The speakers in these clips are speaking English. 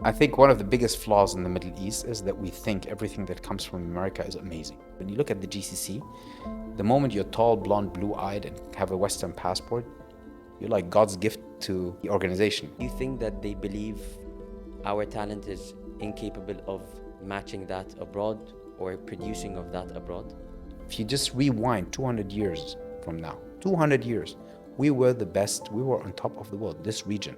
I think one of the biggest flaws in the Middle East is that we think everything that comes from America is amazing. When you look at the GCC, the moment you're tall, blonde, blue-eyed, and have a Western passport, you're like God's gift to the organization. You think that they believe our talent is incapable of matching that abroad or producing of that abroad? If you just rewind 200 years from now, 200 years, we were the best, we were on top of the world, this region.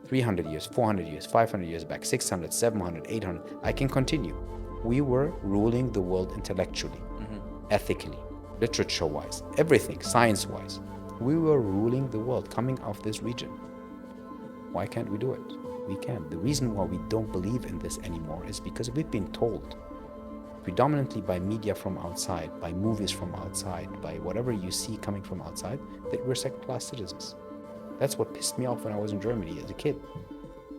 300 years, 400 years, 500 years back, 600, 700, 800, I can continue. We were ruling the world intellectually, ethically, literature-wise, everything, science-wise. We were ruling the world coming off this region. Why can't we do it? We can. The reason why we don't believe in this anymore is because we've been told, predominantly by media from outside, by movies from outside, by whatever you see coming from outside, that we're second-class citizens. That's what pissed me off when I was in Germany as a kid.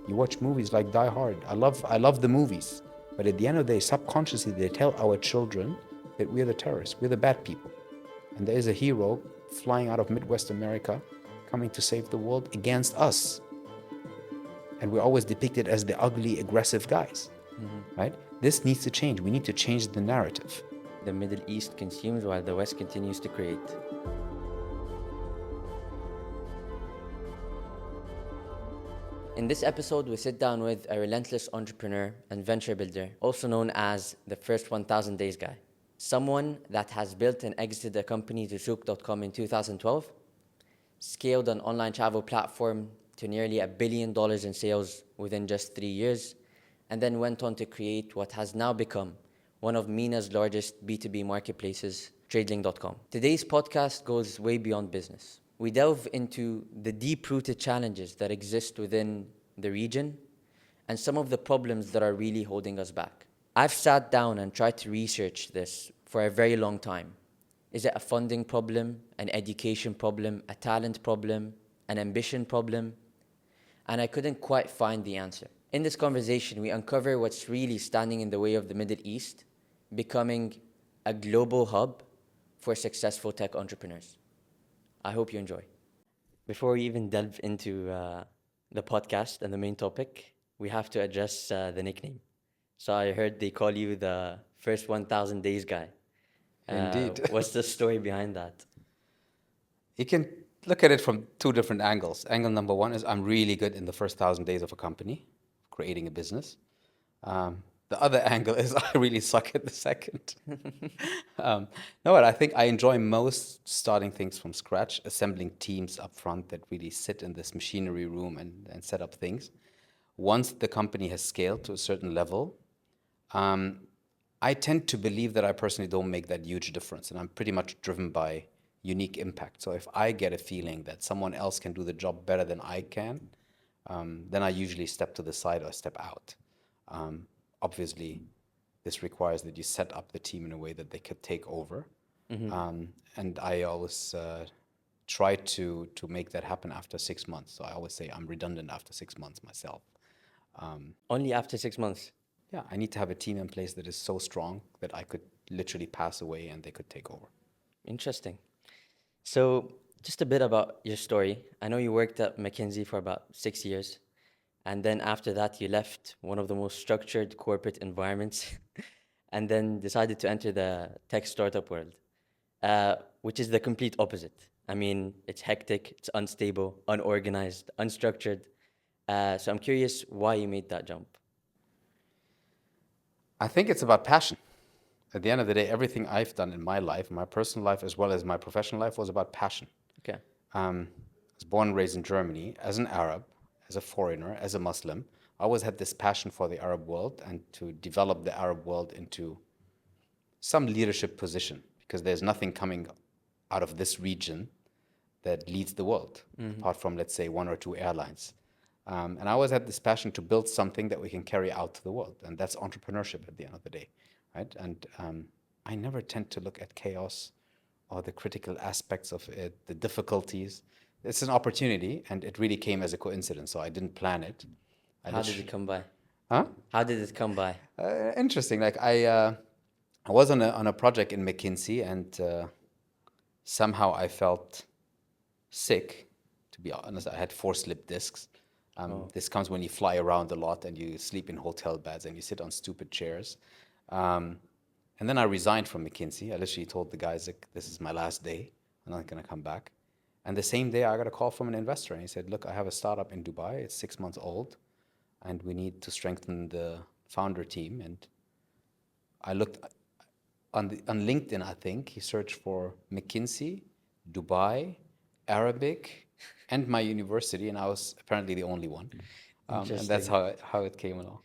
You watch movies like Die Hard. I love the movies. But at the end of the day, subconsciously, they tell our children that we're the terrorists, we're the bad people. And there is a hero flying out of Midwest America coming to save the world against us. And we're always depicted as the ugly, aggressive guys, right? This needs to change. We need to change the narrative. The Middle East consumes while the West continues to create. In this episode, we sit down with a relentless entrepreneur and venture builder, also known as the first 1000 days guy. Someone that has built and exited a company to Souk.com in 2012, scaled an online travel platform to nearly $1 billion in sales within just 3 years, and then went on to create what has now become one of MENA's largest B2B marketplaces, Tradeling.com. Today's podcast goes way beyond business. We delve into the deep-rooted challenges that exist within the region and some of the problems that are really holding us back. I've sat down and tried to research this for a very long time. Is it a funding problem, an education problem, a talent problem, an ambition problem? And I couldn't quite find the answer. In this conversation, we uncover what's really standing in the way of the Middle East becoming a global hub for successful tech entrepreneurs. I hope you enjoy. Before we even delve into the podcast and the main topic, we have to address the nickname. So I heard they call you the first 1000 days guy. Indeed. What's the story behind that? You can look at it from two different angles. Angle number one is I'm really good in the first 1,000 days of a company, creating a business. The other angle is I really suck at the second. No, but I think I enjoy most starting things from scratch, assembling teams up front that really sit in this machinery room and set up things. Once the company has scaled to a certain level, I tend to believe that I personally don't make that huge difference, and I'm pretty much driven by unique impact. So if I get a feeling that someone else can do the job better than I can, then I usually step to the side or step out. Obviously, this requires that you set up the team in a way that they could take over. And I always try to make that happen after 6 months. So I always say I'm redundant after 6 months myself. Only after 6 months? Yeah, I need to have a team in place that is so strong that I could literally pass away and they could take over. Interesting. So just a bit about your story. I know you worked at McKinsey for about 6 years. And then after that, you left one of the most structured corporate environments and then decided to enter the tech startup world, which is the complete opposite. I mean, it's hectic, it's unstable, unorganized, unstructured. So I'm curious why you made that jump. I think it's about passion. At the end of the day, everything I've done in my life, my personal life as well as my professional life, was about passion. Okay. I was born and raised in Germany as an Arab, as a foreigner, as a Muslim. I always had this passion for the Arab world and to develop the Arab world into some leadership position, because there's nothing coming out of this region that leads the world, apart from, let's say, one or two airlines. And I always had this passion to build something that we can carry out to the world, and that's entrepreneurship at the end of the day, right? And I never tend to look at chaos or the critical aspects of it, the difficulties. It's an opportunity, and it really came as a coincidence, so I didn't plan it. How did it come by? Huh? How did it come by? Interesting. Like I was on a project in McKinsey, and somehow I felt sick. To be honest, I had 4 slip discs, Oh, This comes when you fly around a lot and you sleep in hotel beds and you sit on stupid chairs. Um, and then I resigned from McKinsey. I literally told the guys, like, this is my last day. I'm not going to come back. And the same day, I got a call from an investor. And he said, look, I have a startup in Dubai. It's 6 months old. And we need to strengthen the founder team. And I looked on LinkedIn, I think. He searched for McKinsey, Dubai, Arabic, and my university. And I was apparently the only one. And that's interesting. how it came along.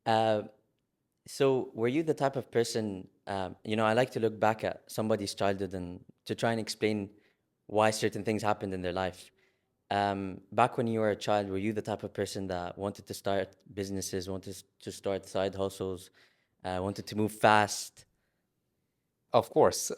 Uh, so were you the type of person, I like to look back at somebody's childhood and to try and explain why certain things happened in their life. Back when you were a child, were you the type of person that wanted to start businesses, wanted to start side hustles, wanted to move fast? Of course.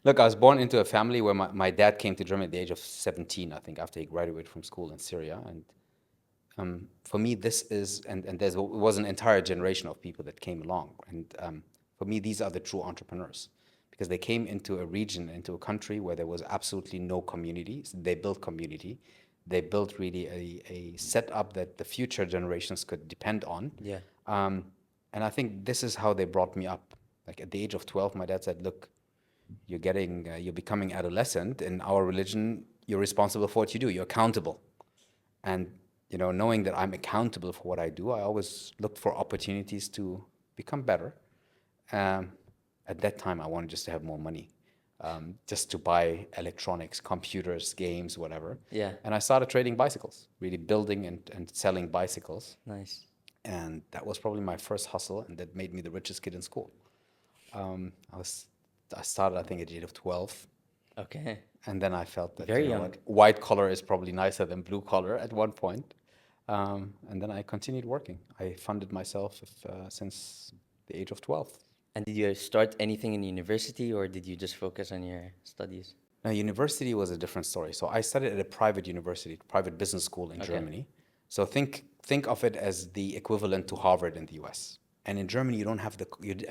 Look, I was born into a family where my dad came to Germany at the age of 17, I think, after he graduated from school in Syria. And for me, this is, and there was an entire generation of people that came along. And for me, these are the true entrepreneurs because they came into a region, into a country where there was absolutely no community. So they built community. They built really a setup that the future generations could depend on. Yeah. And I think this is how they brought me up. Like at the age of 12, my dad said, look, you're becoming adolescent. In our religion, you're responsible for what you do. You're accountable. And, knowing that I'm accountable for what I do, I always looked for opportunities to become better. Um, at that time, I wanted just to have more money, just to buy electronics, computers, games, whatever. Yeah. And I started trading bicycles, really building and selling bicycles. Nice. And that was probably my first hustle, and that made me the richest kid in school. I started, I think, at the age of 12, Okay. and then I felt that, Very young. white collar is probably nicer than blue collar at one point. And then I continued working. I funded myself since the age of 12. And did you start anything in university or did you just focus on your studies? Now, university was a different story. So I studied at a private university, private business school in Okay. Germany. So think of it as the equivalent to Harvard in the US. And in Germany, you don't have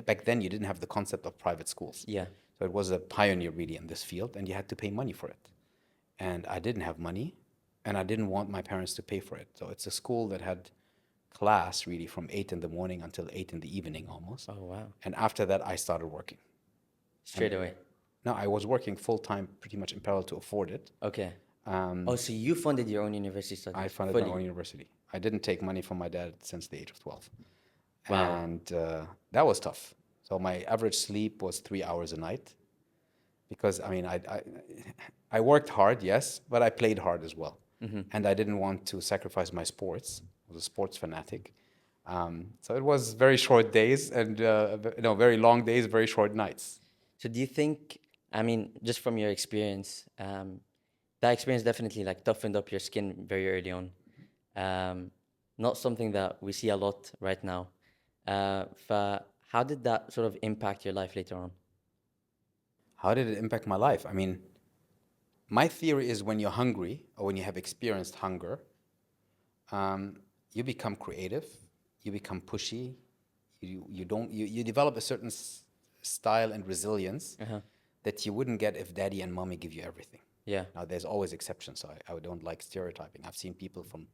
back then you didn't have the concept of private schools. Yeah. So it was a pioneer really in this field, and you had to pay money for it. And I didn't have money, and I didn't want my parents to pay for it. So it's a school that had class really from 8 in the morning until 8 in the evening almost. Oh, wow. And after that, I started working. Straight away. No, I was working full time pretty much in parallel to afford it. Okay. Oh, so you funded your own university studies I funded fully? my own university. I didn't take money from my dad since the age of 12. Wow. And that was tough. So my average sleep was 3 hours a night because, I mean, I worked hard, yes, but I played hard as well. And I didn't want to sacrifice my sports. I was a sports fanatic. So it was very short days and, very long days, very short nights. So do you think, I mean, just from your experience, that experience definitely like toughened up your skin very early on. Not something that we see a lot right now. How did that sort of impact your life later on? How did it impact my life? I mean, my theory is when you're hungry or when you have experienced hunger, you become creative, you become pushy, you develop a certain style and resilience Uh-huh. that you wouldn't get if daddy and mommy give you everything. Yeah. Now, there's always exceptions, so I don't like stereotyping. I've seen people from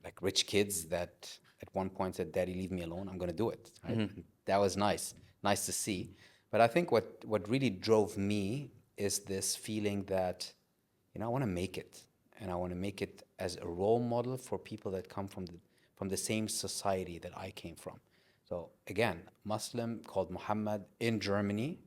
like rich kids that at one point said, "Daddy, leave me alone. I'm going to do it." Right? And that was nice to see. But I think what really drove me is this feeling that, I want to make it, and I want to make it as a role model for people that come from the same society that I came from. So again, Muslim called Muhammad in Germany,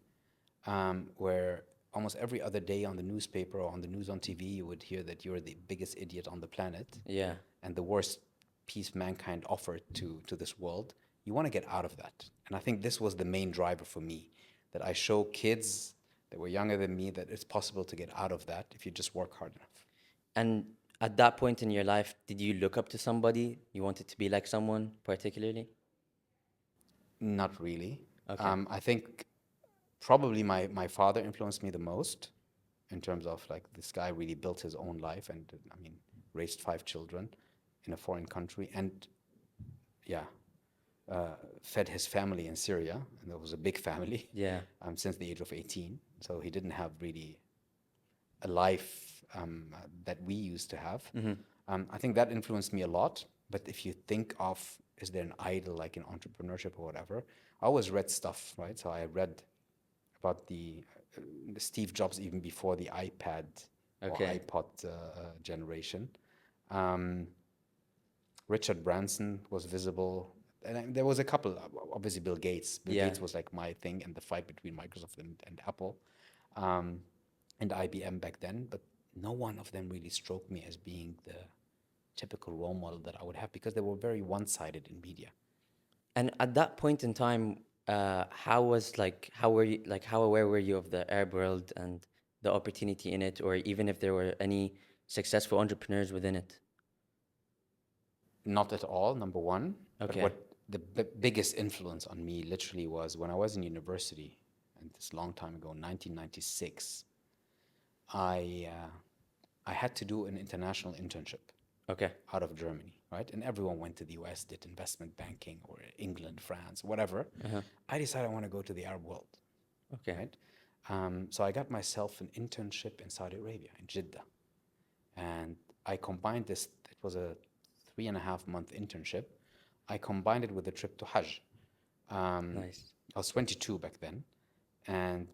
where almost every other day on the newspaper or on the news on TV, you would hear that you're the biggest idiot on the planet Yeah. and the worst piece mankind offered to this world. You want to get out of that. And I think this was the main driver for me, that I show kids that were younger than me that it's possible to get out of that if you just work hard enough. And at that point in your life, did you look up to somebody? You wanted to be like someone particularly? Not really. Okay. I think probably my father influenced me the most in terms of like this guy really built his own life and I mean raised 5 children in a foreign country and fed his family in Syria, and that was a big family. Yeah. Since the age of 18. So he didn't have really a life that we used to have. I think that influenced me a lot. But if you think of, is there an idol like in entrepreneurship or whatever? I always read stuff, right? So I read about the Steve Jobs even before the iPad or Okay. iPod generation. Um, Richard Branson was visible. And there was a couple, obviously Bill Gates. Bill Yeah. Gates was like my thing, and the fight between Microsoft and Apple um, and IBM back then. But no one of them really stroked me as being the typical role model that I would have because they were very one-sided in media. And at that point in time, how was how were you how aware were you of the Arab world and the opportunity in it, or even if there were any successful entrepreneurs within it? Not at all, number one. But Okay. what the biggest influence on me literally was when I was in university, and this long time ago, 1996, I uh, I had to do an international internship Okay. out of Germany, right? And everyone went to the US, did investment banking or England, France, whatever. Uh-huh. I decided I want to go to the Arab world, Okay. right? So I got myself an internship in Saudi Arabia, in Jeddah. And I combined this, it was a 3.5 month internship. I combined it with a trip to Hajj. Nice. I was 22 back then. And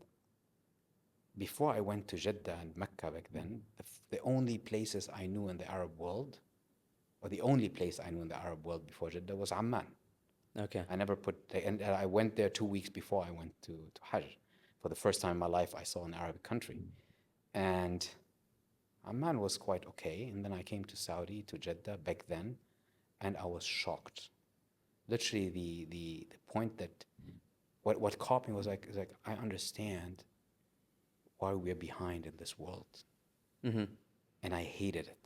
before I went to Jeddah and Mecca back then, the only places I knew in the Arab world, or the only place I knew in the Arab world before Jeddah was Amman. Okay. I never put, and I went there 2 weeks before I went to Hajj. For the first time in my life, I saw an Arabic country. And Amman was quite okay. And then I came to Saudi, to Jeddah back then, and I was shocked. Literally, the point that what caught me was like, I understand why we're behind in this world. Mm-hmm. And I hated it.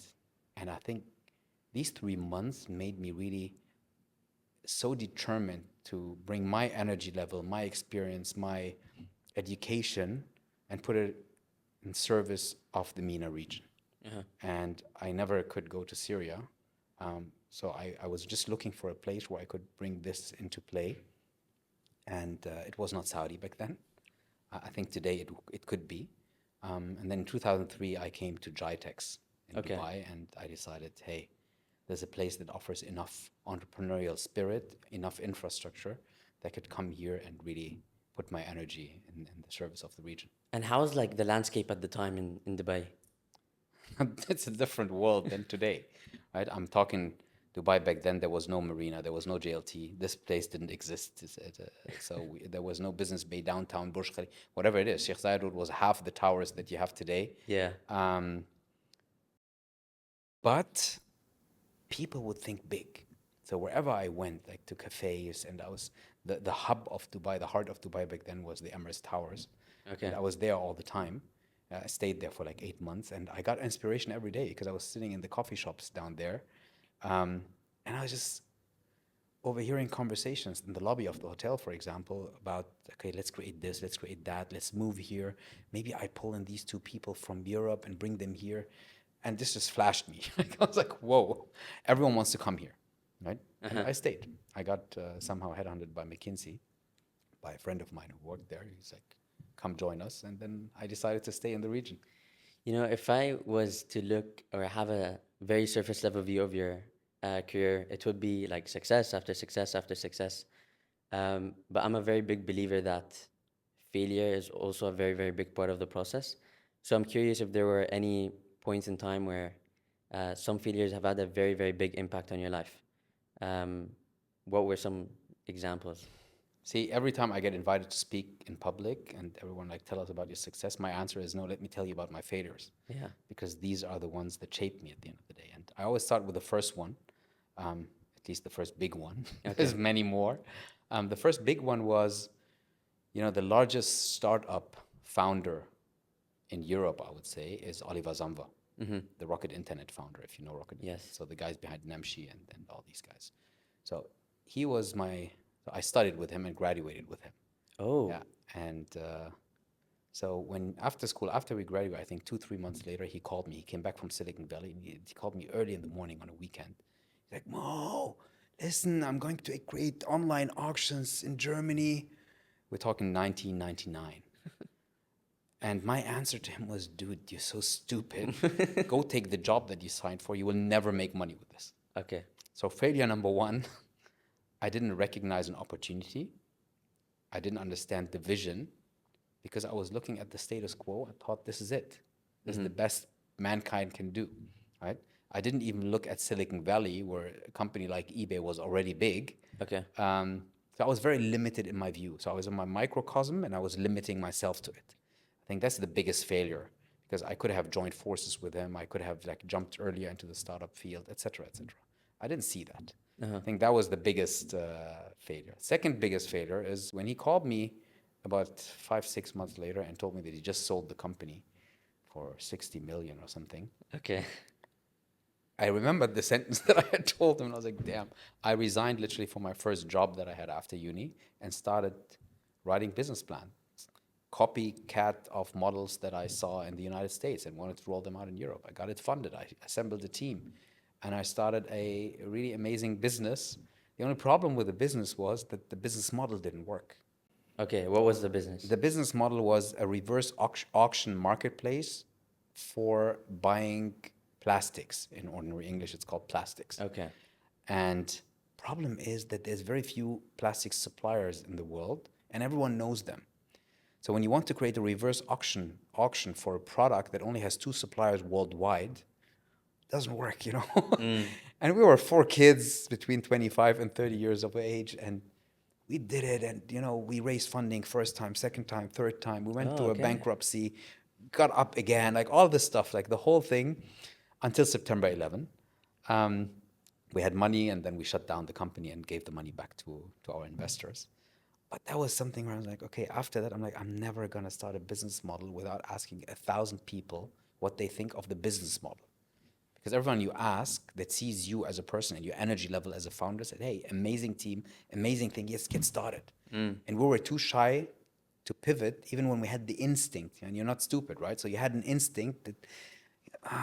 And I think these 3 months made me really so determined to bring my energy level, my experience, my education, and put it in service of the MENA region. Uh-huh. And I never could go to Syria. So I was just looking for a place where I could bring this into play. And it was not Saudi back then. I think today it could be. And then in 2003, I came to Jitex in Okay. Dubai, and I decided, hey, there's a place that offers enough entrepreneurial spirit, enough infrastructure that could come here and really put my energy in the service of the region. And how's the landscape at the time in Dubai? It's a different world than today, right? I'm talking Dubai back then. There was no marina, there was no JLT. This place didn't exist. There was no Business Bay downtown, Burj Khalifa, whatever it is. Sheikh Zayed Road was half the towers that you have today. Yeah. But people would think big. So wherever I went, like to cafes, and I was the hub of Dubai, the heart of Dubai back then was the Emirates Towers. Okay. And I was there all the time. I stayed there for like 8 months, and I got inspiration every day because I was sitting in the coffee shops down there, and I was just overhearing conversations in the lobby of the hotel, for example, about, okay, let's create this, let's create that, let's move here. Maybe I pull in these two people from Europe and bring them here. And this just flashed me. I was like, whoa, everyone wants to come here, right? And I stayed. I got somehow headhunted by McKinsey, by a friend of mine who worked there. He's like, come join us. And then I decided to stay in the region. You know, if I was to look or have a very surface level view of your career, it would be like success after success after success. But I'm a very big believer that failure is also a very, very big part of the process. So I'm curious if there were any points in time where some failures have had a very, very big impact on your life. Um, what were some examples? See, every time I get invited to speak in public and everyone like, tell us about your success, my answer is no, let me tell you about my failures. Yeah. Because these are the ones that shaped me at the end of the day. And I always start with the first one, at least the first big one. There's many more. The first big one was, the largest startup founder in Europe, I would say, is Oliver Zamva, the Rocket Internet founder, if you know Rocket Internet. Yes. So the guys behind Namshi and all these guys. So he was so I studied with him and graduated with him. Oh. Yeah. And so after school, after we graduated, I think 2-3 months later, he called me. He came back from Silicon Valley, and he called me early in the morning on a weekend. He's like, Mo, listen, I'm going to create online auctions in Germany. We're talking 1999. And my answer to him was, dude, you're so stupid. Go take the job that you signed for. You will never make money with this. Okay. So failure number one, I didn't recognize an opportunity. I didn't understand the vision because I was looking at the status quo. I thought this is it. This is the best mankind can do, right? I didn't even look at Silicon Valley, where a company like eBay was already big. Okay. So I was very limited in my view. So I was in my microcosm and I was limiting myself to it. I think that's the biggest failure because I could have joined forces with him. I could have like jumped earlier into the startup field, et cetera, et cetera. I didn't see that. I think that was the biggest failure. Second biggest failure is when he called me about 5-6 months later and told me that he just sold the company for 60 million or something. Okay. I remembered the sentence that I had told him, and I was like, damn. I resigned literally for my first job that I had after uni and started writing business plans, copycat of models that I saw in the United States and wanted to roll them out in Europe. I got it funded. I assembled a team, and I started a really amazing business. The only problem with the business was that the business model didn't work. Okay. What was the business? The business model was a reverse auction marketplace for buying plastics. In ordinary English, it's called plastics. Okay. And problem is that there's very few plastic suppliers in the world, and everyone knows them. So when you want to create a reverse auction for a product that only has 2 suppliers worldwide, it doesn't work, you know. And we were 4 kids between 25 and 30 years of age, and we did it. And you know, we raised funding first time, second time, third time. We went to a bankruptcy, got up again, like all this stuff, like the whole thing, until September 11. We had money, and then we shut down the company and gave the money back to our investors. But that was something where I was like, okay, after that, I'm like, I'm never going to start a business model without asking 1,000 people what they think of the business model. Because everyone you ask that sees you as a person and your energy level as a founder said, hey, amazing team, amazing thing, yes, get started. And we were too shy to pivot, even when we had the instinct. And you're not stupid, right? So you had an instinct that,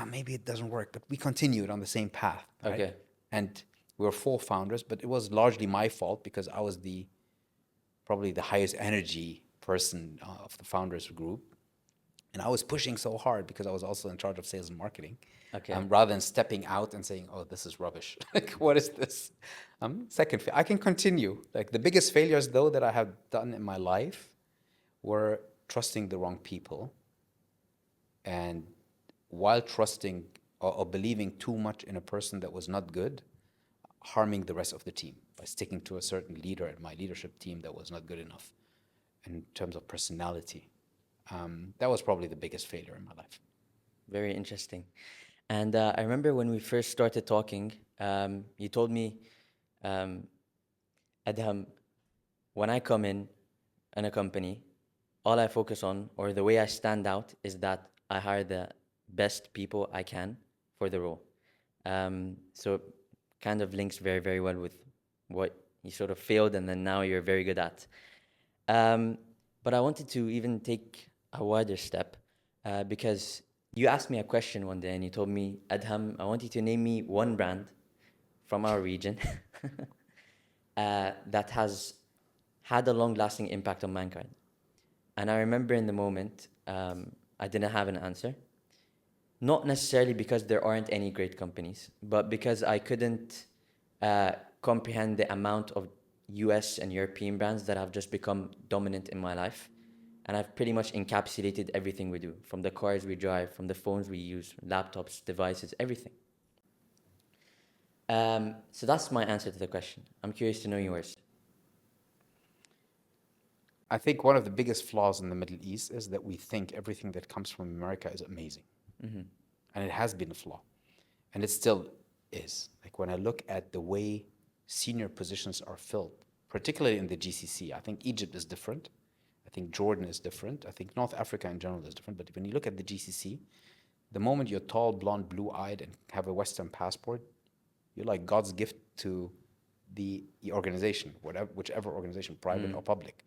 maybe it doesn't work, but we continued on the same path. Right? Okay. And we were 4 founders, but it was largely my fault because I was probably the highest energy person of the founders group. And I was pushing so hard because I was also in charge of sales and marketing. Okay. Rather than stepping out and saying, oh, this is rubbish. Like, what is this? Second, I can continue. Like the biggest failures though that I have done in my life were trusting the wrong people. And while trusting or believing too much in a person that was not good, harming the rest of the team by sticking to a certain leader in my leadership team that was not good enough in terms of personality. That was probably the biggest failure in my life. Very interesting. And I remember when we first started talking, you told me, Adham, when I come in a company, all I focus on, or the way I stand out, is that I hire the best people I can for the role. So it kind of links very, very well with what you sort of failed and then now you're very good at. But I wanted to even take a wider step because you asked me a question one day and you told me, Adham, I want you to name me one brand from our region that has had a long-lasting impact on mankind. And I remember in the moment, I didn't have an answer. Not necessarily because there aren't any great companies, but because I couldn't comprehend the amount of US and European brands that have just become dominant in my life. And I've pretty much encapsulated everything we do, from the cars we drive, from the phones we use, laptops, devices, everything. So that's my answer to the question. I'm curious to know yours. I think one of the biggest flaws in the Middle East is that we think everything that comes from America is amazing. And it has been a flaw. And it still is. Like when I look at the way senior positions are filled, particularly in the GCC, I think Egypt is different. I think Jordan is different. I think North Africa in general is different. But when you look at the GCC, the moment you're tall, blonde, blue-eyed, and have a Western passport, you're like God's gift to the organization, whichever organization, private or public.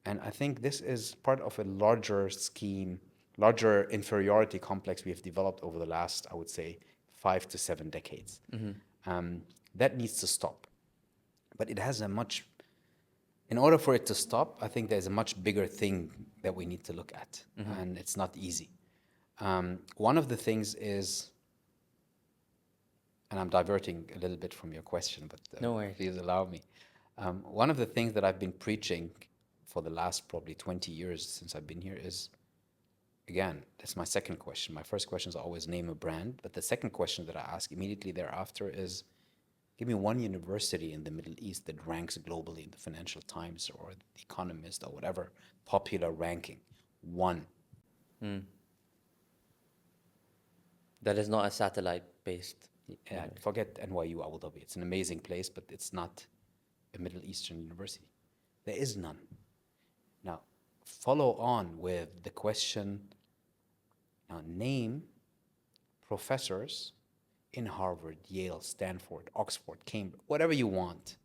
And I think this is part of a larger scheme, larger inferiority complex we have developed over the last, I would say, 5 to 7 decades. That needs to stop. But it has a much In order for it to stop, I think there's a much bigger thing that we need to look at, and it's not easy. One of the things is, and I'm diverting a little bit from your question, but No worries. please allow me. One of the things that I've been preaching for the last probably 20 years since I've been here is, again, that's my second question. My first question is always name a brand, but the second question that I ask immediately thereafter is, give me one university in the Middle East that ranks globally in the Financial Times or The Economist or whatever popular ranking. One. That is not a satellite-based. Yeah, forget NYU Abu Dhabi. It's an amazing place, but it's not a Middle Eastern university. There is none. Now, follow on with the question, now name professors in Harvard, Yale, Stanford, Oxford, Cambridge, whatever you want,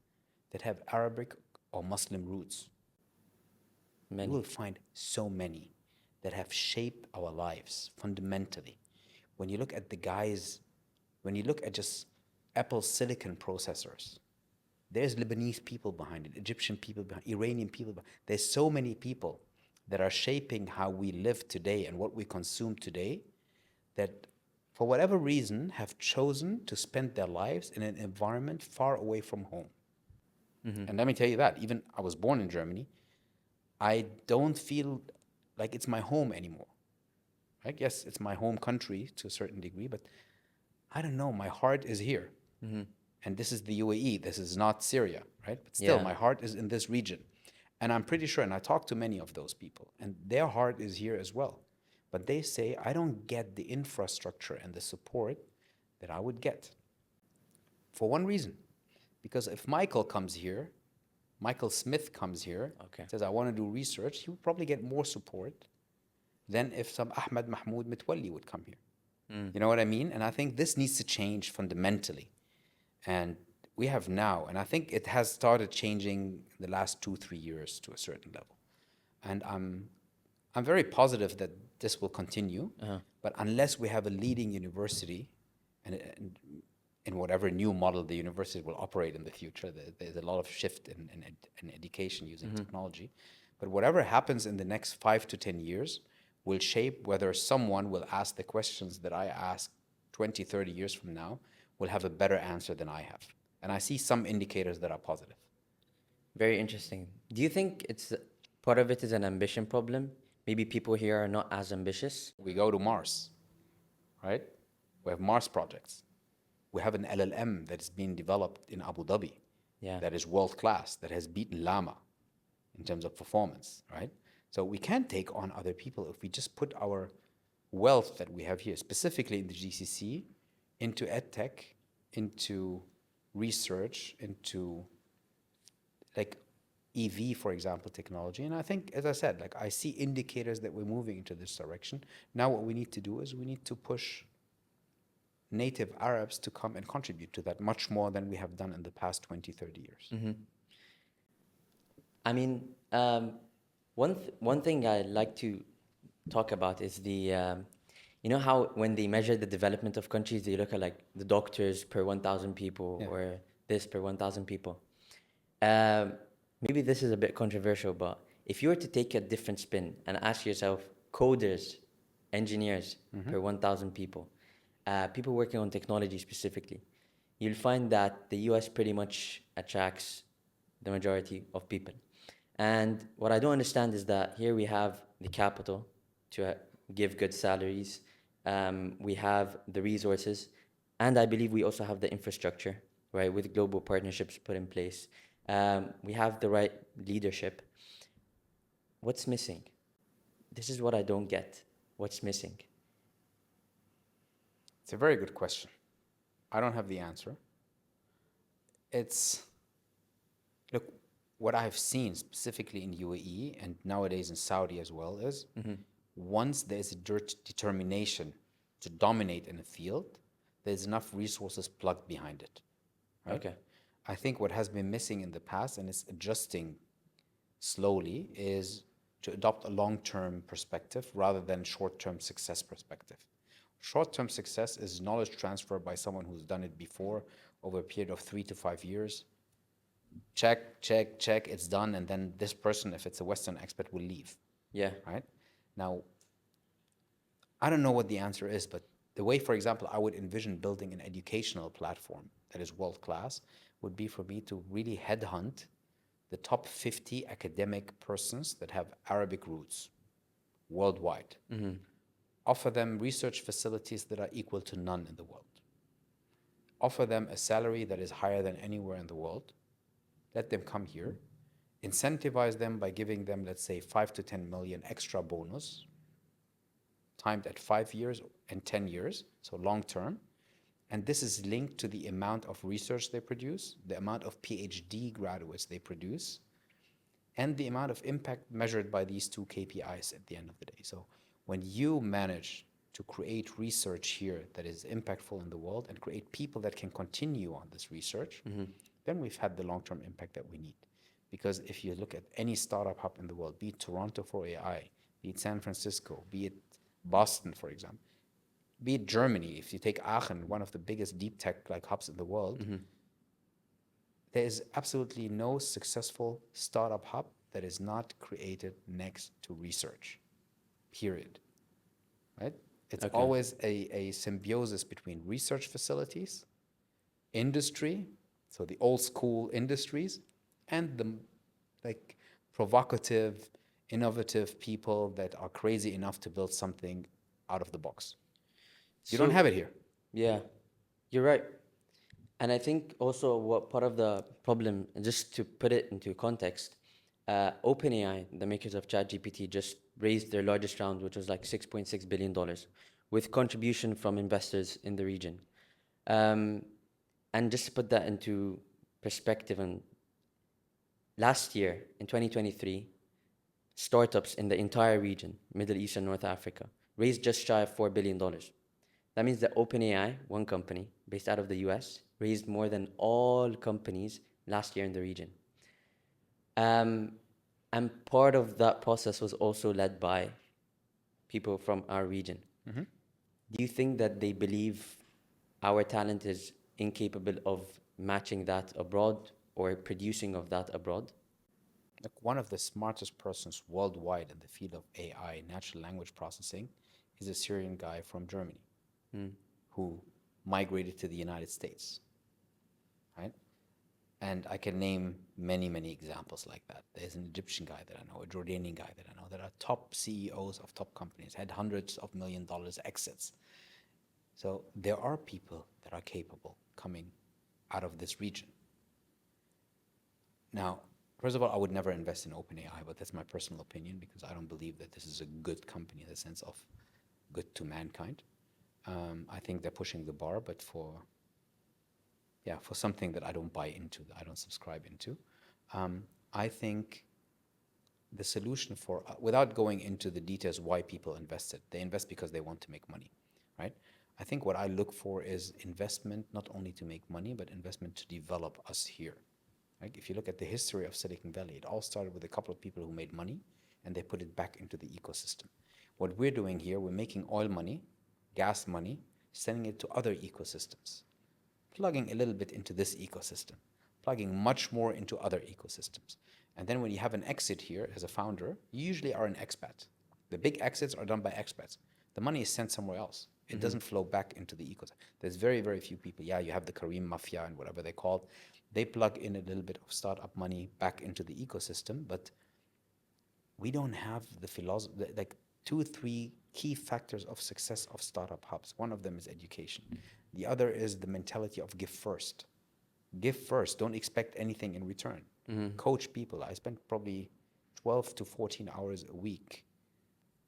that have Arabic or Muslim roots. Many. You will find so many that have shaped our lives fundamentally. When you look at the guys, when you look at just Apple silicon processors, there's Lebanese people behind it, Egyptian people behind it, Iranian people behind it. There's so many people that are shaping how we live today and what we consume today that for whatever reason have chosen to spend their lives in an environment far away from home. And let me tell you that, even I was born in Germany, I don't feel like it's my home anymore. Right? Yes, it's my home country to a certain degree, but I don't know, my heart is here. And this is the UAE, this is not Syria, right? But still, Yeah. my heart is in this region. And I'm pretty sure, and I talk to many of those people, and their heart is here as well. But they say, I don't get the infrastructure and the support that I would get. For one reason, because if Michael comes here, Michael Smith comes here, Okay. says, I want to do research, he would probably get more support than if some Ahmed Mahmoud Mitwalli would come here. You know what I mean? And I think this needs to change fundamentally. And we have now, and I think it has started changing the last 2-3 years to a certain level. And I'm very positive that this will continue. But unless we have a leading university, and in whatever new model the university will operate in the future, there's a lot of shift in education using technology. But whatever happens in the next 5 to 10 years will shape whether someone will ask the questions that I ask 20, 30 years from now, will have a better answer than I have. And I see some indicators that are positive. Very interesting. Do you think it's part of it is an ambition problem? Maybe people here are not as ambitious? We go to Mars, right? We have Mars projects. We have an LLM that is being developed in Abu Dhabi that is world class, that has beaten Llama in terms of performance, right? So we can take on other people if we just put our wealth that we have here, specifically in the GCC, into edtech, into research, into like EV, for example, technology. And I think, as I said, like I see indicators that we're moving into this direction. Now what we need to do is we need to push native Arabs to come and contribute to that much more than we have done in the past 20, 30 years. I mean, one thing I like to talk about is the, you know how when they measure the development of countries, they look at like the doctors per 1,000 people or this per 1,000 people. Maybe this is a bit controversial, but if you were to take a different spin and ask yourself, coders, engineers per 1,000 people, people working on technology specifically, you'll find that the US pretty much attracts the majority of people. And what I don't understand is that here we have the capital to give good salaries, we have the resources, and I believe we also have the infrastructure, right, with global partnerships put in place. We have the right leadership. What's missing? This is what I don't get. What's missing? It's a very good question. I don't have the answer. Look, what I've seen specifically in UAE and nowadays in Saudi as well is once there's a determination to dominate in a field, there's enough resources plugged behind it. Right? Okay. I think what has been missing in the past, and it's adjusting slowly, is to adopt a long-term perspective rather than short-term success perspective. Short-term success is knowledge transfer by someone who's done it before over a period of 3 to 5 years. check, it's done, and then this person, if it's a Western expert, will leave, Yeah. right? Now, I don't know what the answer is, but the way, for example, I would envision building an educational platform that is world class would be for me to really headhunt the top 50 academic persons that have Arabic roots worldwide, offer them research facilities that are equal to none in the world, offer them a salary that is higher than anywhere in the world, let them come here, incentivize them by giving them, let's say, 5 to 10 million extra bonus, timed at 5 years and 10 years, so long term. And this is linked to the amount of research they produce, the amount of PhD graduates they produce, and the amount of impact measured by these two KPIs at the end of the day. So when you manage to create research here that is impactful in the world and create people that can continue on this research, then we've had the long-term impact that we need. Because if you look at any startup hub in the world, be it Toronto for AI, be it San Francisco, be it Boston, for example, be it Germany, if you take Aachen, one of the biggest deep tech like hubs in the world, there is absolutely no successful startup hub that is not created next to research, period, right? It's Okay. always a symbiosis between research facilities, industry, so the old school industries, and the like provocative, innovative people that are crazy enough to build something out of the box. You don't have it here. Yeah, you're right. And I think also what part of the problem, just to put it into context, OpenAI, the makers of ChatGPT, just raised their largest round, which was like $6.6 billion, with contribution from investors in the region. And just to put that into perspective, and last year, in 2023, startups in the entire region, Middle East and North Africa, raised just shy of $4 billion. That means that OpenAI, one company based out of the US, raised more than all companies last year in the region. And part of that process was also led by people from our region. Do you think that they believe our talent is incapable of matching that abroad or producing of that abroad? Like one of the smartest persons worldwide in the field of AI, natural language processing, is a Syrian guy from Germany who migrated to the United States, right? And I can name many, many examples like that. There's an Egyptian guy that I know, a Jordanian guy that I know, that are top CEOs of top companies, had hundreds of $1 million exits. So there are people that are capable coming out of this region. Now, first of all, I would never invest in OpenAI, but that's my personal opinion because I don't believe that this is a good company in the sense of good to mankind. I think they're pushing the bar, but for something that I don't buy into, that I don't subscribe into. I think the solution for, without going into the details why people invested, they invest because they want to make money, right? I think what I look for is investment not only to make money, but investment to develop us here. Like if you look at the history of Silicon Valley, it all started with a couple of people who made money and they put it back into the ecosystem. What we're doing here, we're making oil money, gas money, sending it to other ecosystems, plugging a little bit into this ecosystem, plugging much more into other ecosystems. And then when you have an exit here as a founder, you usually are an expat. The big exits are done by expats. The money is sent somewhere else. It doesn't flow back into the ecosystem. There's very, very few people. Yeah, you have the Kareem Mafia and whatever they call it. They plug in a little bit of startup money back into the ecosystem, but we don't have the philosophy, like 2-3 key factors of success of startup hubs. One of them is education. The other is the mentality of give first. Give first, don't expect anything in return. Coach people. I spend probably 12 to 14 hours a week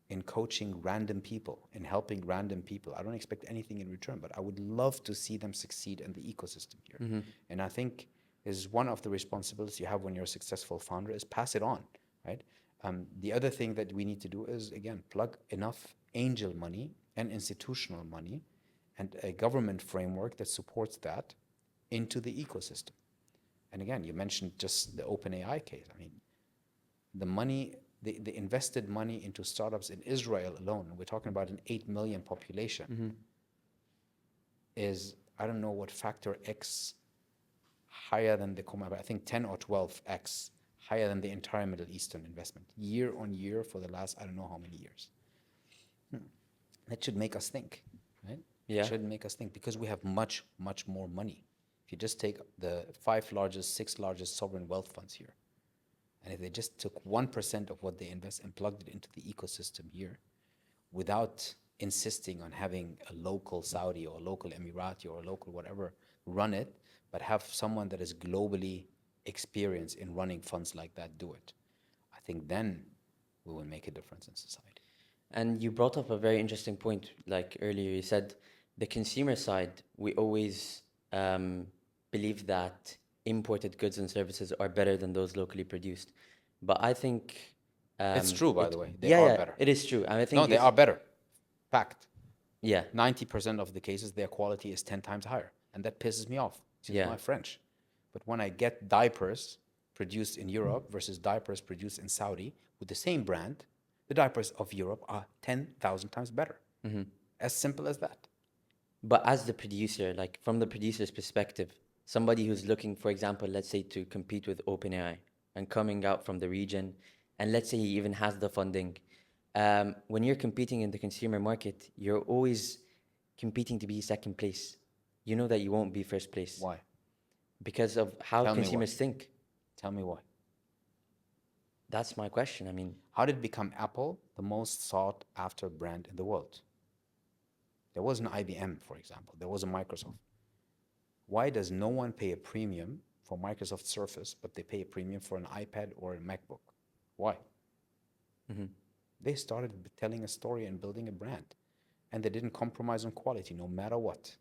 in coaching random people and helping random people. I don't expect anything in return, but I would love to see them succeed in the ecosystem here. And I think is one of the responsibilities you have when you're a successful founder is pass it on, right? The other thing that we need to do is, again, plug enough angel money and institutional money and a government framework that supports that into the ecosystem. And again, you mentioned just the OpenAI case. I mean, the money, the invested money into startups in Israel alone, we're talking about an 8 million population, is, I don't know what factor X higher than the, I think 10 or 12x higher than the entire Middle Eastern investment, year on year for the last, I don't know how many years. That should make us think, right? Yeah. It should make us think because we have much, much more money. If you just take the 5 largest, 6 largest sovereign wealth funds here, and if they just took 1% of what they invest and plugged it into the ecosystem here, without insisting on having a local Saudi or a local Emirati or a local whatever run it, but have someone that is globally experienced in running funds like that do it, I think then we will make a difference in society. And you brought up a very interesting point. Like earlier, you said the consumer side, we always believe that imported goods and services are better than those locally produced. But I think It's true, by the way. They yeah, are yeah, better. it is true. And I think No, they are better. Fact. Yeah, 90% of the cases, their quality is 10 times higher. And that pisses me off. Excuse Yeah. my French. But when I get diapers produced in Europe versus diapers produced in Saudi with the same brand, the diapers of Europe are 10,000 times better. As simple as that. but as the producer, like from the producer's perspective, somebody who's looking, for example, let's say to compete with OpenAI and coming out from the region, and let's say he even has the funding, when you're competing in the consumer market, you're always competing to be second place. You know that you won't be first place Why? because of how Tell me consumers why. think. Tell me why. That's my question. I mean, How did it become Apple the most sought after brand in the world? There was an IBM, for example. There was a Microsoft. Why does no one pay a premium for Microsoft Surface, but they pay a premium for an iPad or a MacBook? Why? They started telling a story and building a brand, and they didn't compromise on quality no matter what.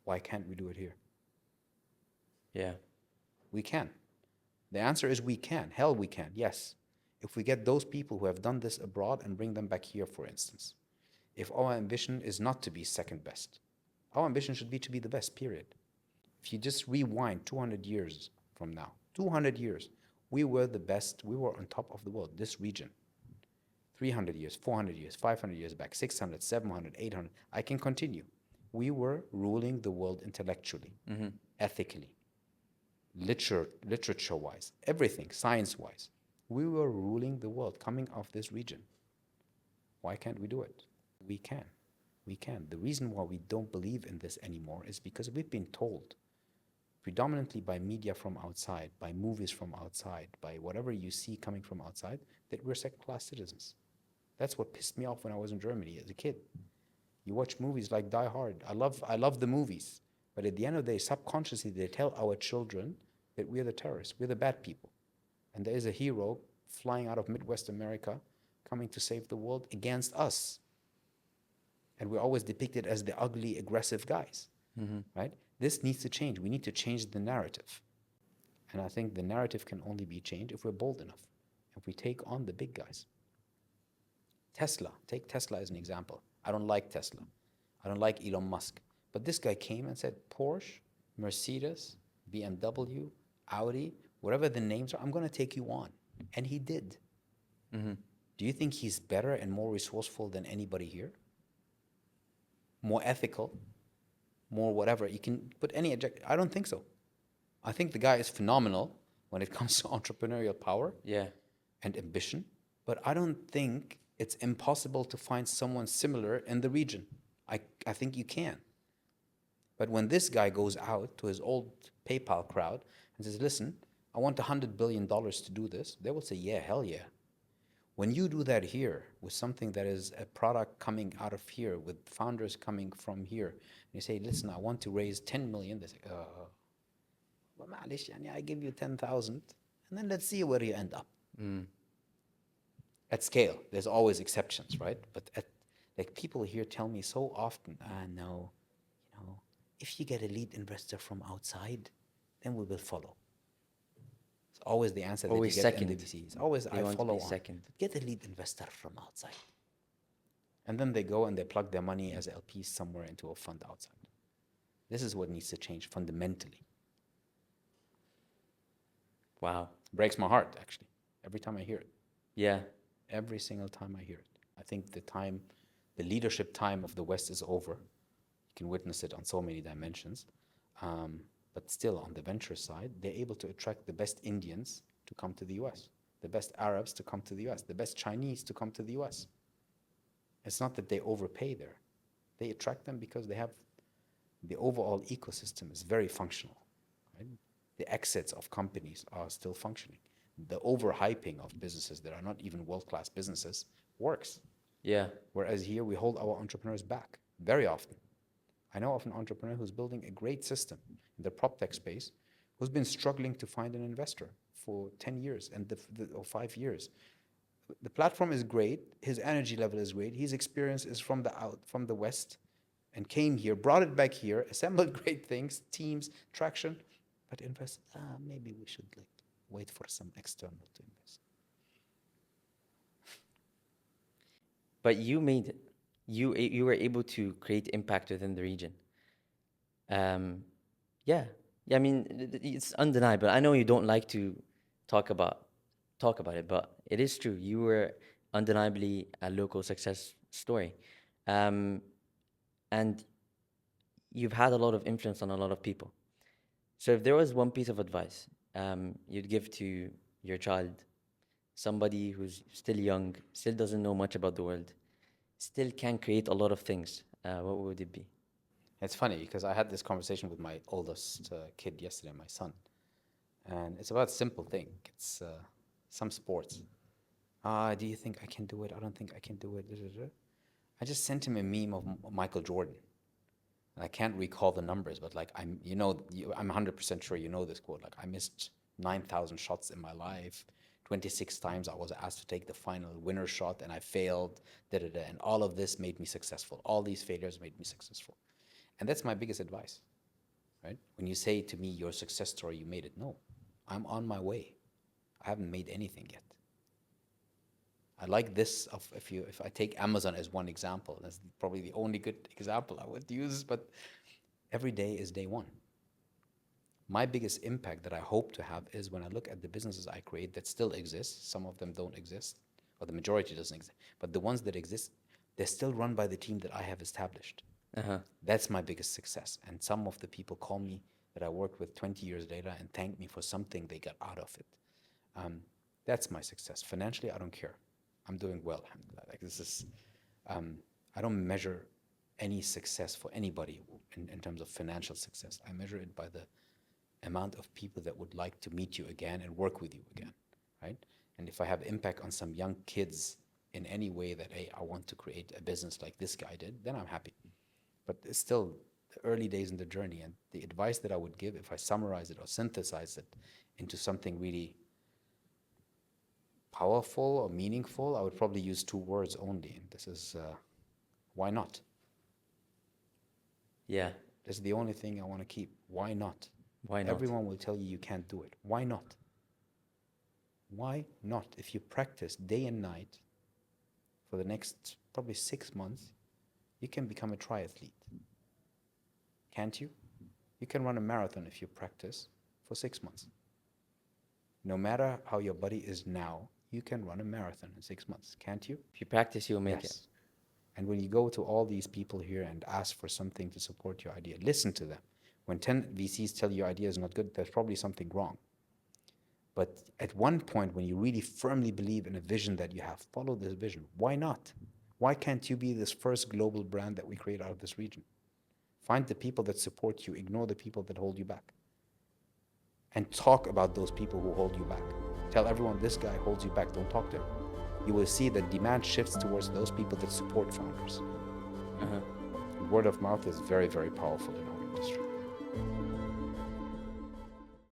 Why can't we do it here? yeah. We can. The answer is we can. Hell, we can, yes. If we get those people who have done this abroad and bring them back here, for instance. If our ambition is not to be second best, our ambition should be to be the best, period. If you just rewind 200 years from now, 200 years, we were the best, we were on top of the world, this region. 300 years, 400 years, 500 years back, 600, 700, 800, I can continue. We were ruling the world intellectually, ethically, literature-wise, everything, science-wise. We were ruling the world coming off this region. Why can't we do it? We can. We can. The reason why we don't believe in this anymore is because we've been told, predominantly by media from outside, by movies from outside, by whatever you see coming from outside, that we're second-class citizens. That's what pissed me off when I was in Germany as a kid. You watch movies like Die Hard. I love the movies. But at the end of the day, subconsciously, they tell our children that we're the terrorists, we're the bad people. And there is a hero flying out of Midwest America coming to save the world against us. And we're always depicted as the ugly, aggressive guys, right? This needs to change. We need to change the narrative. And I think the narrative can only be changed if we're bold enough, if we take on the big guys. Tesla, take Tesla as an example. I don't like Tesla. I don't like Elon Musk. But this guy came and said, Porsche, Mercedes, BMW, Audi, whatever the names are, I'm going to take you on. And he did. Do you think he's better and more resourceful than anybody here? More ethical? More whatever? You can put any adjective. I don't think so. I think the guy is phenomenal when it comes to entrepreneurial power and ambition. But I don't think it's impossible to find someone similar in the region. I think you can. But when this guy goes out to his old PayPal crowd and says, listen, I want $100 billion to do this, they will say, yeah, hell yeah. When you do that here with something that is a product coming out of here, with founders coming from here, and you say, listen, I want to raise 10 million, they say, well, معلش, I give you 10,000, and then let's see where you end up. At scale, there's always exceptions, right? But like people here tell me so often, no, if you get a lead investor from outside, then we will follow. It's always the answer Always that you get second. in the VCs. Always They I want to follow be on. second. Get a lead investor from outside. And then they go and they plug their money as LPs somewhere into a fund outside. This is what needs to change fundamentally. Wow. Breaks my heart, actually, every time I hear it. Yeah. Every single time I hear it. I think the leadership time of the West is over. You can witness it on so many dimensions. But still, on the venture side, they're able to attract the best Indians to come to the US, the best Arabs to come to the US, the best Chinese to come to the US. It's not that they overpay there. They attract them because they have the overall ecosystem is very functional. Right? The exits of companies are still functioning. The overhyping of businesses that are not even world-class businesses works. Yeah. Whereas here we hold our entrepreneurs back very often. I know of an entrepreneur who's building a great system in the prop tech space who's been struggling to find an investor for 10 years or 5 years. The platform is great, his energy level is great, his experience is from the West, and came here, brought it back here, assembled great things, teams, traction, but invest, maybe we should wait for some external to invest. But you made it. You were able to create impact within the region. Yeah. I mean, it's undeniable. I know you don't like to talk about it, but it is true. You were undeniably a local success story. And you've had a lot of influence on a lot of people. So if there was one piece of advice you'd give to your child, somebody who's still young, still doesn't know much about the world, still can create a lot of things, what would it be? It's funny because I had this conversation with my oldest kid yesterday, my son, and it's about a simple thing. It's some sports. Do you think I can do it? I don't think I can do it. I just sent him a meme of Michael Jordan. I can't recall the numbers, but like I'm 100% sure you know this quote. Like, I missed 9,000 shots in my life. 26 times I was asked to take the final winner shot and I failed. And all of this made me successful. All these failures made me successful. And that's my biggest advice, right? When you say to me, your success story, you made it. No, I'm on my way. I haven't made anything yet. I like this if I take Amazon as one example, that's probably the only good example I would use, but every day is day one. My biggest impact that I hope to have is when I look at the businesses I create that still exist. Some of them don't exist, or the majority doesn't exist, but the ones that exist, they're still run by the team that I have established. That's my biggest success. And some of the people call me that I worked with 20 years later and thank me for something they got out of it. That's my success. Financially, I don't care. I'm doing well, alhamdulillah. Like, this is, I don't measure any success for anybody in terms of financial success. I measure it by the amount of people that would like to meet you again and work with you again, right? And if I have impact on some young kids in any way that, hey, I want to create a business like this guy did, then I'm happy. But it's still the early days in the journey, and the advice that I would give, if I summarize it or synthesize it into something really powerful or meaningful, I would probably use 2 words only. And this is, why not? Yeah. This is the only thing I want to keep. Why not? Why not? Everyone will tell you you can't do it. Why not? Why not? If you practice day and night for the next probably 6 months, you can become a triathlete. Can't you? You can run a marathon if you practice for 6 months. No matter how your body is now, you can run a marathon in 6 months, can't you? If you practice, you'll make it. And when you go to all these people here and ask for something to support your idea, listen to them. When 10 VCs tell you your idea is not good, there's probably something wrong. But at one point, when you really firmly believe in a vision that you have, follow this vision. Why not? Why can't you be this first global brand that we create out of this region? Find the people that support you, ignore the people that hold you back. And talk about those people who hold you back. Tell everyone, this guy holds you back, don't talk to him. You will see that demand shifts towards those people that support founders. Word of mouth is very, very powerful in our industry.